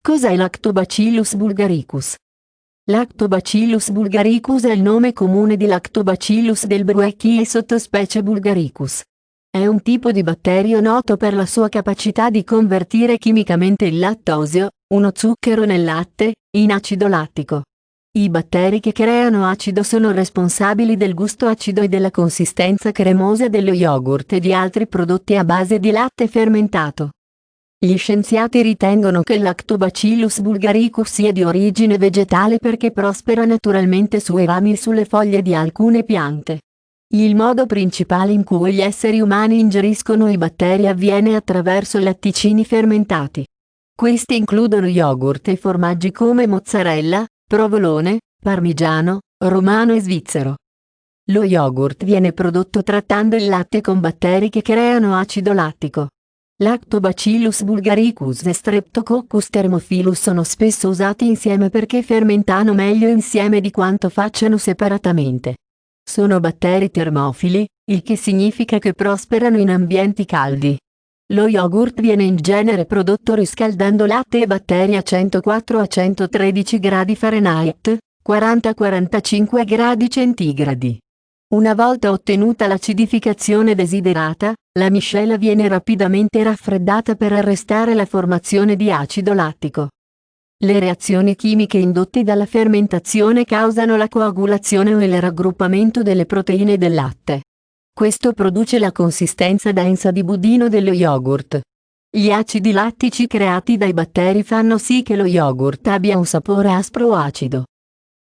Cos'è Lactobacillus bulgaricus? Lactobacillus bulgaricus è il nome comune di Lactobacillus delbrueckii e sottospecie bulgaricus. È un tipo di batterio noto per la sua capacità di convertire chimicamente il lattosio, uno zucchero nel latte, in acido lattico. I batteri che creano acido sono responsabili del gusto acido e della consistenza cremosa dello yogurt e di altri prodotti a base di latte fermentato. Gli scienziati ritengono che il Lactobacillus bulgaricus sia di origine vegetale perché prospera naturalmente sui rami e sulle foglie di alcune piante. Il modo principale in cui gli esseri umani ingeriscono i batteri avviene attraverso latticini fermentati. Questi includono yogurt e formaggi come mozzarella, provolone, parmigiano, romano e svizzero. Lo yogurt viene prodotto trattando il latte con batteri che creano acido lattico. Lactobacillus bulgaricus e Streptococcus thermophilus sono spesso usati insieme perché fermentano meglio insieme di quanto facciano separatamente. Sono batteri termofili, il che significa che prosperano in ambienti caldi. Lo yogurt viene in genere prodotto riscaldando latte e batteri a 104 a 113 gradi Fahrenheit, 40-45 gradi centigradi. Una volta ottenuta l'acidificazione desiderata, la miscela viene rapidamente raffreddata per arrestare la formazione di acido lattico. Le reazioni chimiche indotte dalla fermentazione causano la coagulazione o il raggruppamento delle proteine del latte. Questo produce la consistenza densa di budino dello yogurt. Gli acidi lattici creati dai batteri fanno sì che lo yogurt abbia un sapore aspro o acido.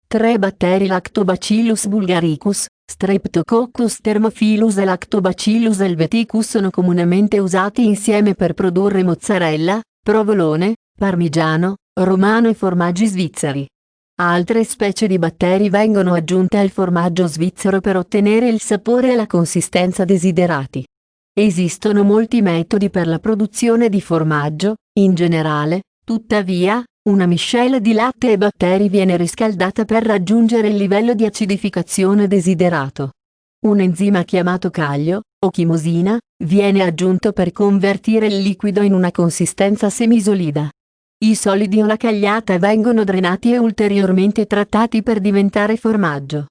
3 batteri Lactobacillus bulgaricus, Streptococcus thermophilus e Lactobacillus helveticus sono comunemente usati insieme per produrre mozzarella, provolone, parmigiano, romano e formaggi svizzeri. Altre specie di batteri vengono aggiunte al formaggio svizzero per ottenere il sapore e la consistenza desiderati. Esistono molti metodi per la produzione di formaggio, in generale, tuttavia, una miscela di latte e batteri viene riscaldata per raggiungere il livello di acidificazione desiderato. Un enzima chiamato caglio, o chimosina, viene aggiunto per convertire il liquido in una consistenza semisolida. I solidi o la cagliata vengono drenati e ulteriormente trattati per diventare formaggio.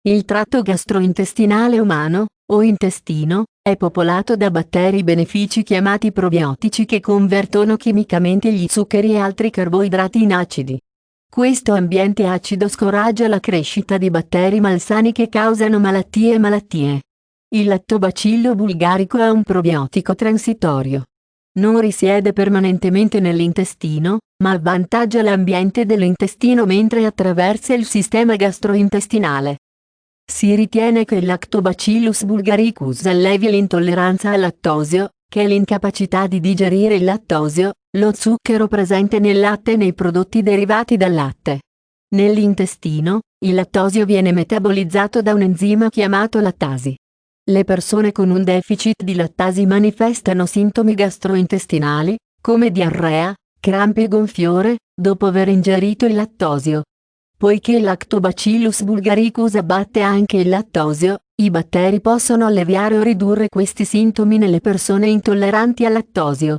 Il tratto gastrointestinale umano, o intestino, è popolato da batteri benefici chiamati probiotici che convertono chimicamente gli zuccheri e altri carboidrati in acidi. Questo ambiente acido scoraggia la crescita di batteri malsani che causano malattie. Il Lactobacillo bulgarico è un probiotico transitorio. Non risiede permanentemente nell'intestino, ma avvantaggia l'ambiente dell'intestino mentre attraversa il sistema gastrointestinale. Si ritiene che il Lactobacillus bulgaricus allevi l'intolleranza al lattosio, che è l'incapacità di digerire il lattosio, lo zucchero presente nel latte e nei prodotti derivati dal latte. Nell'intestino, il lattosio viene metabolizzato da un enzima chiamato lattasi. Le persone con un deficit di lattasi manifestano sintomi gastrointestinali, come diarrea, crampi e gonfiore, dopo aver ingerito il lattosio. Poiché il Lactobacillus bulgaricus abbatte anche il lattosio, i batteri possono alleviare o ridurre questi sintomi nelle persone intolleranti al lattosio.